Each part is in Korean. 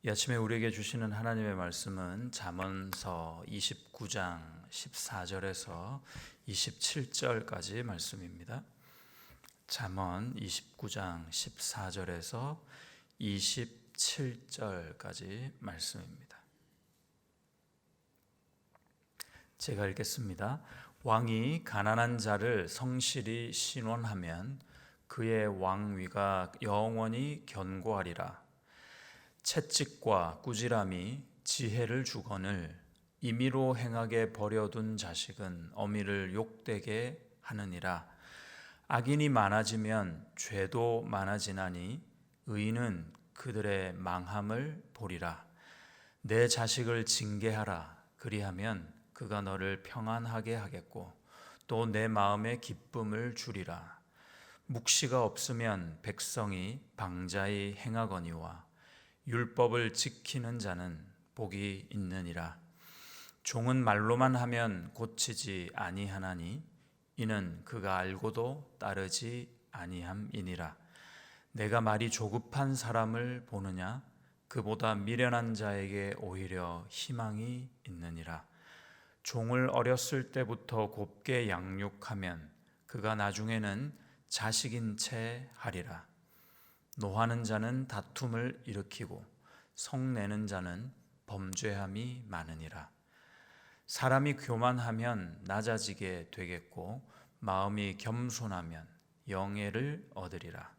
이 아침에 우리에게 주시는 하나님의 말씀은 잠언서 29장 14절에서 27절까지 말씀입니다. 잠언 29장 14절에서 27절까지 말씀입니다. 제가 읽겠습니다. 왕이 가난한 자를 성실히 신원하면 그의 왕위가 영원히 견고하리라. 채찍과 꾸지람이 지혜를 주거늘 임의로 행하게 버려둔 자식은 어미를 욕되게 하느니라. 악인이 많아지면 죄도 많아지나니 의인은 그들의 망함을 보리라. 내 자식을 징계하라. 그리하면 그가 너를 평안하게 하겠고 또 내 마음에 기쁨을 주리라. 묵시가 없으면 백성이 방자히 행하거니와 율법을 지키는 자는 복이 있느니라. 종은 말로만 하면 고치지 아니하나니 이는 그가 알고도 따르지 아니함이니라. 내가 말이 조급한 사람을 보느냐? 그보다 미련한 자에게 오히려 희망이 있느니라. 종을 어렸을 때부터 곱게 양육하면 그가 나중에는 자식인 채 하리라. 노하는 자는 다툼을 일으키고 성내는 자는 범죄함이 많으니라. 사람이 교만하면 낮아지게 되겠고 마음이 겸손하면 영예를 얻으리라.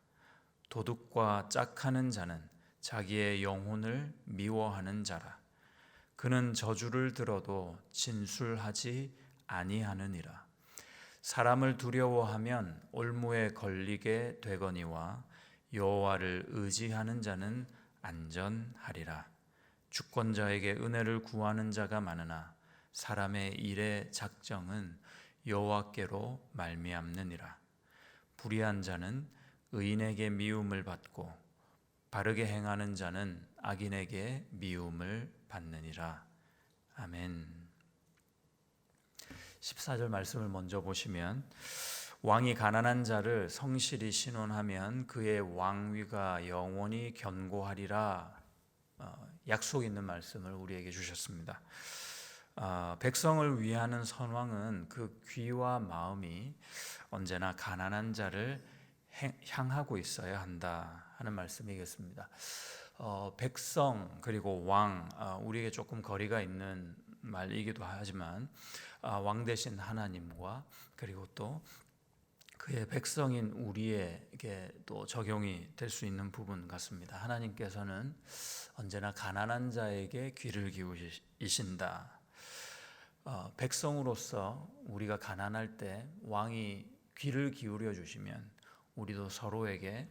도둑과 짝하는 자는 자기의 영혼을 미워하는 자라. 그는 저주를 들어도 진술하지 아니하느니라. 사람을 두려워하면 올무에 걸리게 되거니와 여호와를 의지하는 자는 안전하리라. 주권자에게 은혜를 구하는 자가 많으나 사람의 일의 작정은 여호와께로 말미암느니라. 불의한 자는 의인에게 미움을 받고 바르게 행하는 자는 악인에게 미움을 받느니라. 아멘. 14절 말씀을 먼저 보시면 왕이 가난한 자를 성실히 신원하면 그의 왕위가 영원히 견고하리라. 약속 있는 말씀을 우리에게 주셨습니다. 백성을 위하는 선왕은 그 귀와 마음이 언제나 가난한 자를 향하고 있어야 한다 하는 말씀이겠습니다. 백성 그리고 왕, 우리에게 조금 거리가 있는 말이기도 하지만 왕 대신 하나님과 그리고 또 그의 백성인 우리에게 또 적용이 될 수 있는 부분 같습니다. 하나님께서는 언제나 가난한 자에게 귀를 기울이신다. 백성으로서 우리가 가난할 때 왕이 귀를 기울여 주시면 우리도 서로에게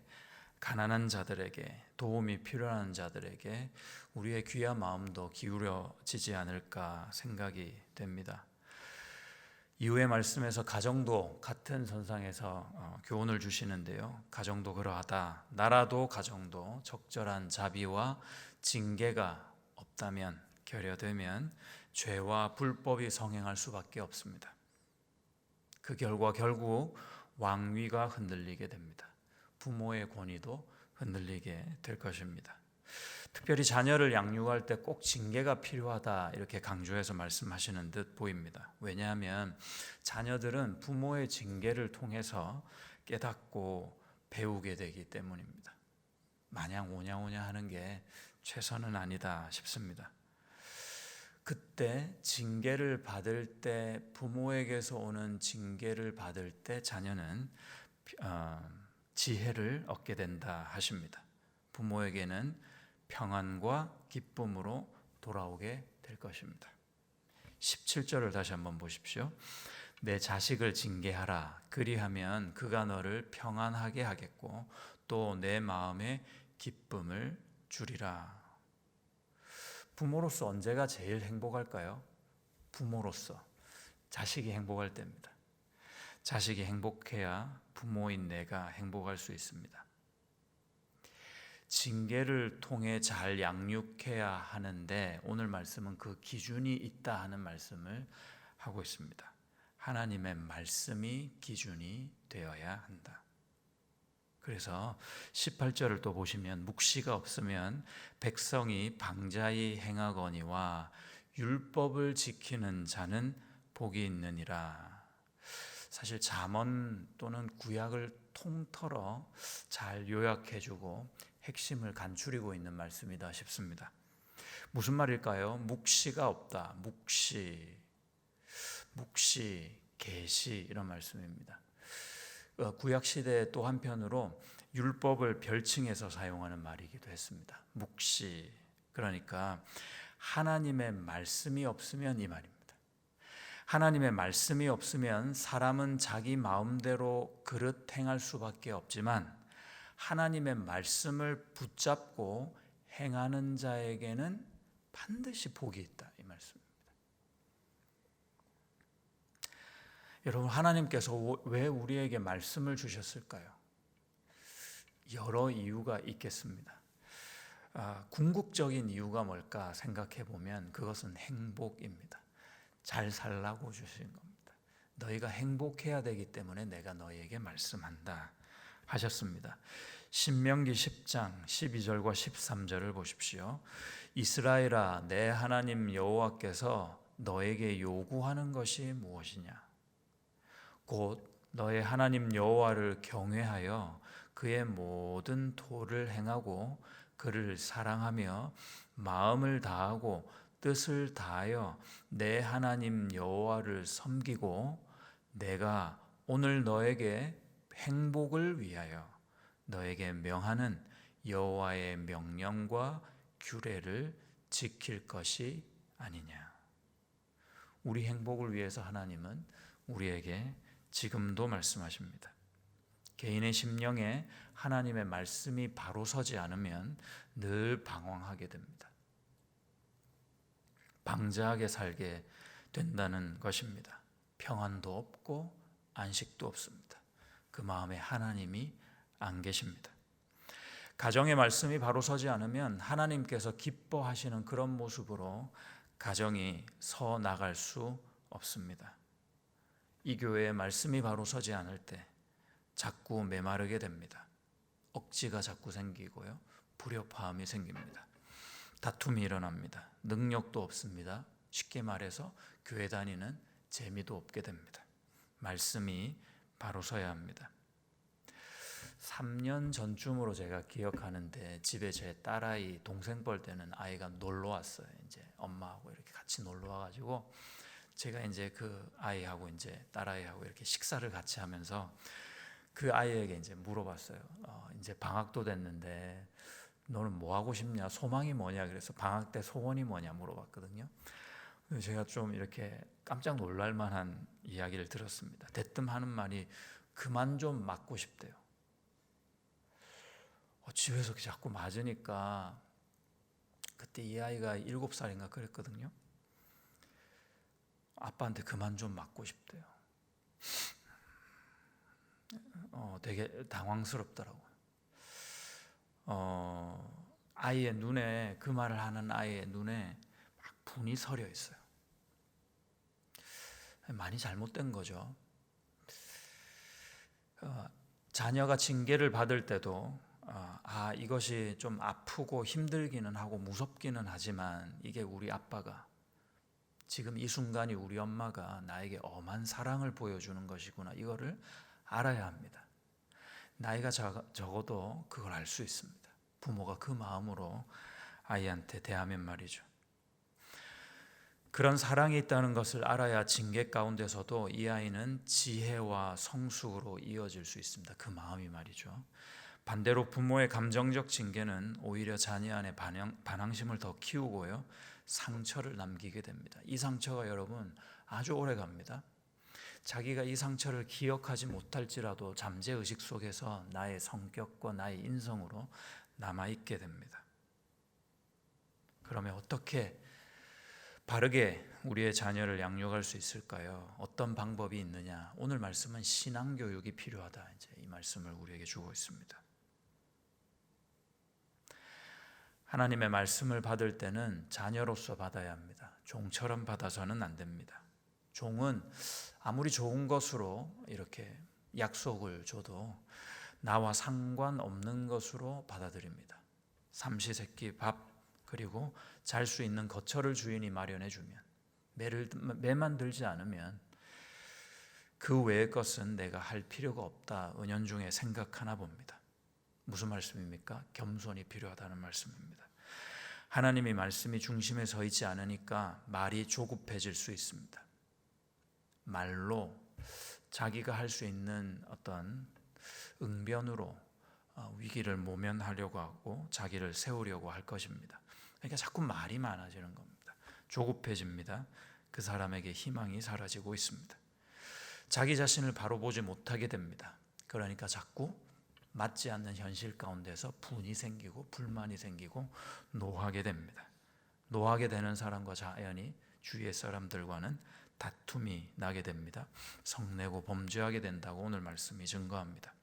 가난한 자들에게 도움이 필요한 자들에게 우리의 귀와 마음도 기울여지지 않을까 생각이 됩니다. 이후의 말씀에서 가정도 같은 선상에서 교훈을 주시는데요. 가정도 그러하다. 나라도 가정도 적절한 자비와 징계가 없다면 결여되면 죄와 불법이 성행할 수밖에 없습니다. 그 결과 결국 왕위가 흔들리게 됩니다. 부모의 권위도 흔들리게 될 것입니다. 특별히 자녀를 양육할 때 꼭 징계가 필요하다 이렇게 강조해서 말씀하시는 듯 보입니다. 왜냐하면 자녀들은 부모의 징계를 통해서 깨닫고 배우게 되기 때문입니다. 마냥 오냐오냐 하는 게 최선은 아니다 싶습니다. 그때 징계를 받을 때 부모에게서 오는 징계를 받을 때 자녀는 지혜를 얻게 된다 하십니다. 부모에게는 평안과 기쁨으로 돌아오게 될 것입니다. 17절을 다시 한번 보십시오. 내 자식을 징계하라. 그리하면 그가 너를 평안하게 하겠고 또 내 마음에 기쁨을 주리라. 부모로서 언제가 제일 행복할까요? 부모로서 자식이 행복할 때입니다. 자식이 행복해야 부모인 내가 행복할 수 있습니다. 징계를 통해 잘 양육해야 하는데 오늘 말씀은 그 기준이 있다 하는 말씀을 하고 있습니다. 하나님의 말씀이 기준이 되어야 한다. 그래서 18절을 또 보시면 묵시가 없으면 백성이 방자히 행하거니와 율법을 지키는 자는 복이 있느니라. 사실 잠언 또는 구약을 통틀어 잘 요약해주고 핵심을 간추리고 있는 말씀이다 싶습니다. 무슨 말일까요? 묵시가 없다. 묵시, 계시 이런 말씀입니다. 구약 시대 또 한편으로 율법을 별칭해서 사용하는 말이기도 했습니다. 묵시, 그러니까 하나님의 말씀이 없으면 이 말입니다. 하나님의 말씀이 없으면 사람은 자기 마음대로 그릇 행할 수밖에 없지만 하나님의 말씀을 붙잡고 행하는 자에게는 반드시 복이 있다, 이 말씀입니다. 여러분, 하나님께서 왜 우리에게 말씀을 주셨을까요? 여러 이유가 있겠습니다. 궁극적인 이유가 뭘까 생각해 보면 그것은 행복입니다. 잘 살라고 주신 겁니다. 너희가 행복해야 되기 때문에 내가 너희에게 말씀한다 하셨습니다. 신명기 10장 12절과 13절을 보십시오. 이스라엘아, 내 하나님 여호와께서 너에게 요구하는 것이 무엇이냐? 곧 너의 하나님 여호와를 경외하여 그의 모든 도를 행하고 그를 사랑하며 마음을 다하고 뜻을 다하여 내 하나님 여호와를 섬기고 내가 오늘 너에게 행복을 위하여 너에게 명하는 여호와의 명령과 규례를 지킬 것이 아니냐. 우리 행복을 위해서 하나님은 우리에게 지금도 말씀하십니다. 개인의 심령에 하나님의 말씀이 바로 서지 않으면 늘 방황하게 됩니다. 방자하게 살게 된다는 것입니다. 평안도 없고 안식도 없습니다. 그 마음에 하나님이 안 계십니다. 가정의 말씀이 바로 서지 않으면 하나님께서 기뻐하시는 그런 모습으로 가정이 서 나갈 수 없습니다. 이 교회의 말씀이 바로 서지 않을 때 자꾸 메마르게 됩니다. 억지가 자꾸 생기고요. 불협화음이 생깁니다. 다툼이 일어납니다. 능력도 없습니다. 쉽게 말해서 교회 다니는 재미도 없게 됩니다. 말씀이 바로 서야 합니다. 3년 전쯤으로 제가 기억하는데 집에 제 딸아이 동생 뻘 때는 아이가 놀러 왔어요. 이제 엄마하고 이렇게 같이 놀러 와가지고 제가 이제 그 아이하고 이제 딸아이하고 이렇게 식사를 같이 하면서 그 아이에게 이제 물어봤어요. 이제 방학도 됐는데 너는 뭐 하고 싶냐? 소망이 뭐냐? 그래서 방학 때 소원이 뭐냐 물어봤거든요. 제가 좀 이렇게 깜짝 놀랄 만한 이야기를 들었습니다. 대뜸 하는 말이 그만 좀 맞고 싶대요. 집에서 자꾸 맞으니까 그때 이 아이가 7살인가 그랬거든요. 아빠한테 그만 좀 맞고 싶대요. 되게 당황스럽더라고요. 아이의 눈에, 그 말을 하는 아이의 눈에 막 분이 서려 있어요. 많이 잘못된 거죠. 자녀가 징계를 받을 때도 이것이 좀 아프고 힘들기는 하고 무섭기는 하지만 이게 우리 아빠가 지금 이 순간이 우리 엄마가 나에게 엄한 사랑을 보여주는 것이구나, 이거를 알아야 합니다. 나이가 적어도 그걸 알 수 있습니다. 부모가 그 마음으로 아이한테 대하면 말이죠. 그런 사랑이 있다는 것을 알아야 징계 가운데서도 이 아이는 지혜와 성숙으로 이어질 수 있습니다. 그 마음이 말이죠. 반대로 부모의 감정적 징계는 오히려 자녀 안에 반항심을 더 키우고요, 상처를 남기게 됩니다. 이 상처가 여러분 아주 오래 갑니다. 자기가 이 상처를 기억하지 못할지라도 잠재의식 속에서 나의 성격과 나의 인성으로 남아있게 됩니다. 그러면 어떻게 바르게 우리의 자녀를 양육할 수 있을까요? 어떤 방법이 있느냐? 오늘 말씀은 신앙교육이 필요하다, 이제 이 말씀을 우리에게 주고 있습니다. 하나님의 말씀을 받을 때는 자녀로서 받아야 합니다. 종처럼 받아서는 안 됩니다. 종은 아무리 좋은 것으로 이렇게 약속을 줘도 나와 상관없는 것으로 받아들입니다. 삼시세끼 밥 그리고 잘 수 있는 거처를 주인이 마련해 주면, 매만 들지 않으면 그 외의 것은 내가 할 필요가 없다, 은연중에 생각하나 봅니다. 무슨 말씀입니까? 겸손이 필요하다는 말씀입니다. 하나님의 말씀이 중심에 서 있지 않으니까 말이 조급해질 수 있습니다. 말로 자기가 할 수 있는 어떤 응변으로 위기를 모면하려고 하고 자기를 세우려고 할 것입니다. 그러니까 자꾸 말이 많아지는 겁니다. 조급해집니다. 그 사람에게 희망이 사라지고 있습니다. 자기 자신을 바로 보지 못하게 됩니다. 그러니까 자꾸 맞지 않는 현실 가운데서 분이 생기고 불만이 생기고 노하게 됩니다. 노하게 되는 사람과 자연히 주위의 사람들과는 다툼이 나게 됩니다. 성내고 범죄하게 된다고 오늘 말씀이 증거합니다.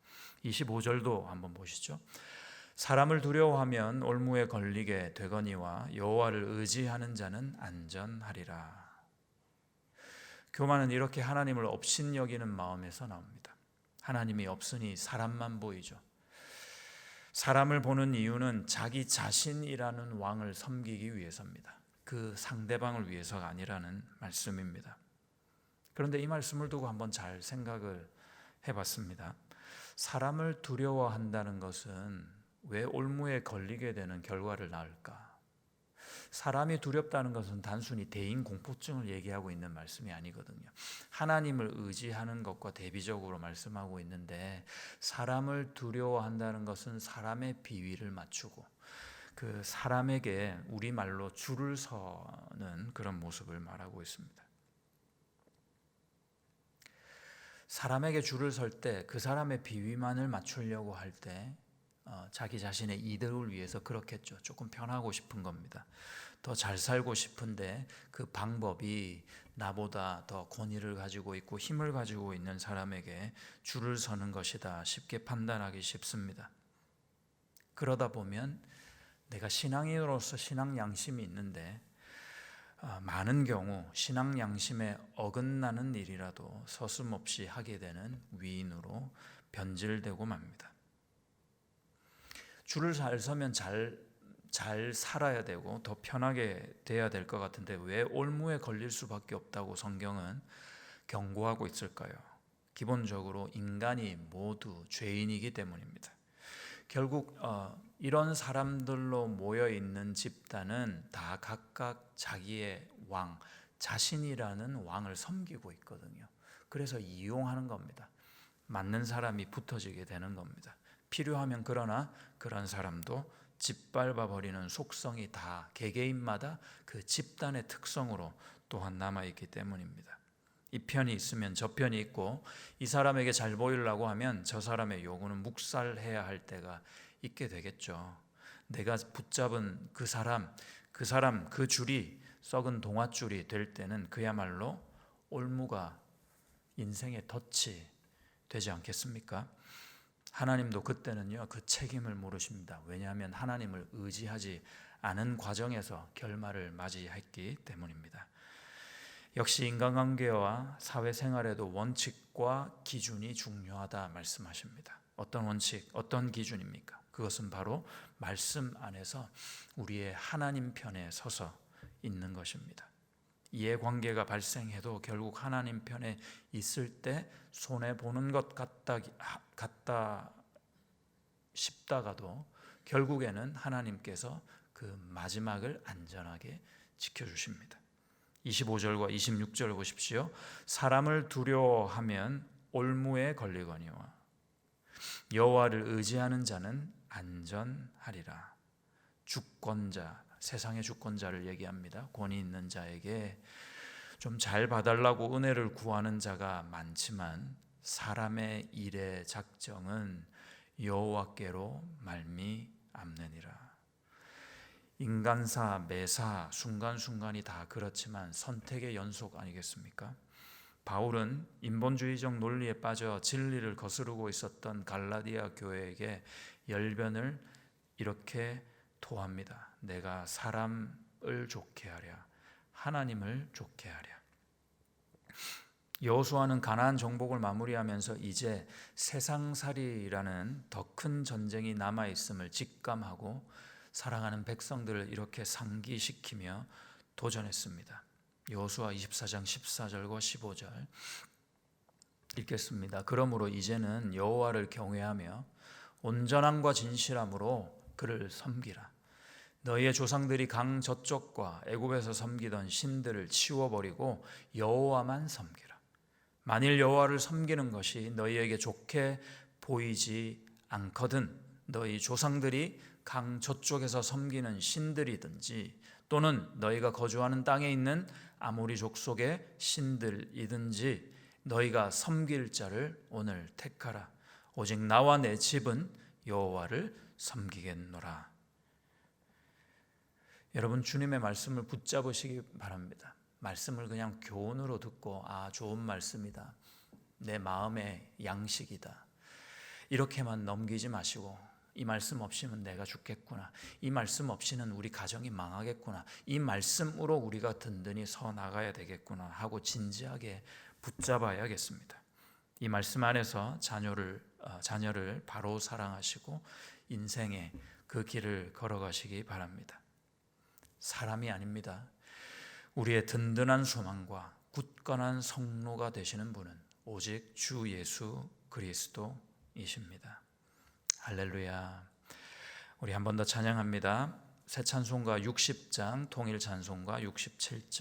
25절도 한번 보시죠. 사람을 두려워하면 올무에 걸리게 되거니와 여호와를 의지하는 자는 안전하리라. 교만은 이렇게 하나님을 업신여기는 마음에서 나옵니다. 하나님이 없으니 사람만 보이죠. 사람을 보는 이유는 자기 자신이라는 왕을 섬기기 위해서입니다. 그 상대방을 위해서가 아니라는 말씀입니다. 그런데 이 말씀을 두고 한번 잘 생각을 해봤습니다. 사람을 두려워한다는 것은 왜 올무에 걸리게 되는 결과를 낳을까? 사람이 두렵다는 것은 단순히 대인 공포증을 얘기하고 있는 말씀이 아니거든요. 하나님을 의지하는 것과 대비적으로 말씀하고 있는데, 사람을 두려워한다는 것은 사람의 비위를 맞추고 그 사람에게 우리말로 줄을 서는 그런 모습을 말하고 있습니다. 사람에게 줄을 설 때 그 사람의 비위만을 맞추려고 할 때 자기 자신의 이득을 위해서 그렇겠죠. 조금 편하고 싶은 겁니다. 더 잘 살고 싶은데 그 방법이 나보다 더 권위를 가지고 있고 힘을 가지고 있는 사람에게 줄을 서는 것이다 쉽게 판단하기 쉽습니다. 그러다 보면 내가 신앙인으로서 신앙 양심이 있는데 많은 경우 신앙 양심에 어긋나는 일이라도 서슴없이 하게 되는 위인으로 변질되고 맙니다. 줄을 잘 서면 잘 살아야 되고 더 편하게 돼야 될 것 같은데 왜 올무에 걸릴 수밖에 없다고 성경은 경고하고 있을까요? 기본적으로 인간이 모두 죄인이기 때문입니다. 결국 이런 사람들로 모여있는 집단은 다 각각 자기의 왕, 자신이라는 왕을 섬기고 있거든요. 그래서 이용하는 겁니다. 맞는 사람이 붙어지게 되는 겁니다. 필요하면 그러나 그런 사람도 짓밟아 버리는 속성이 다 개개인마다 그 집단의 특성으로 또한 남아있기 때문입니다. 이 편이 있으면 저 편이 있고, 이 사람에게 잘 보이려고 하면 저 사람의 요구는 묵살해야 할 때가 있게 되겠죠. 내가 붙잡은 그 사람, 그 줄이 썩은 동아줄이 될 때는 그야말로 올무가 인생의 덫이 되지 않겠습니까? 하나님도 그때는요 그 책임을 물으십니다. 왜냐하면 하나님을 의지하지 않은 과정에서 결말을 맞이했기 때문입니다. 역시 인간관계와 사회생활에도 원칙과 기준이 중요하다 말씀하십니다. 어떤 원칙, 어떤 기준입니까? 그것은 바로 말씀 안에서 우리의 하나님 편에 서서 있는 것입니다. 이해관계가 발생해도 결국 하나님 편에 있을 때 손해보는 것 같다 싶다가도 결국에는 하나님께서 그 마지막을 안전하게 지켜주십니다. 25절과 26절 보십시오. 사람을 두려워하면 올무에 걸리거니와 여호와를 의지하는 자는 안전하리라. 주권자, 세상의 주권자를 얘기합니다. 권위 있는 자에게 좀 잘 봐달라고 은혜를 구하는 자가 많지만 사람의 일의 작정은 여호와께로 말미암느니라. 인간사, 매사, 순간순간이 다 그렇지만 선택의 연속 아니겠습니까? 바울은 인본주의적 논리에 빠져 진리를 거스르고 있었던 갈라디아 교회에게 열변을 이렇게 토합니다. 내가 사람을 좋게 하랴, 하나님을 좋게 하랴. 여호수아는 가나안 정복을 마무리하면서 이제 세상살이라는 더 큰 전쟁이 남아 있음을 직감하고 사랑하는 백성들을 이렇게 상기시키며 도전했습니다. 여호수아 24장 14절과 15절 읽겠습니다. 그러므로 이제는 여호와를 경외하며 온전함과 진실함으로 그를 섬기라. 너희의 조상들이 강 저쪽과 애굽에서 섬기던 신들을 치워버리고 여호와만 섬기라. 만일 여호와를 섬기는 것이 너희에게 좋게 보이지 않거든 너희 조상들이 강 저쪽에서 섬기는 신들이든지 또는 너희가 거주하는 땅에 있는 아모리 족속의 신들이든지 너희가 섬길 자를 오늘 택하라. 오직 나와 내 집은 여호와를 섬기겠노라. 여러분, 주님의 말씀을 붙잡으시기 바랍니다. 말씀을 그냥 교훈으로 듣고 좋은 말씀이다, 내 마음의 양식이다, 이렇게만 넘기지 마시고 이 말씀 없이는 내가 죽겠구나, 이 말씀 없이는 우리 가정이 망하겠구나, 이 말씀으로 우리가 든든히 서 나가야 되겠구나 하고 진지하게 붙잡아야겠습니다. 이 말씀 안에서 자녀를 바로 사랑하시고 인생의 그 길을 걸어가시기 바랍니다. 사람이 아닙니다. 우리의 든든한 소망과 굳건한 성로가 되시는 분은 오직 주 예수 그리스도이십니다. 할렐루야. 우리 한 번 더 찬양합니다. 새 찬송가 60장, 통일 찬송가 67장.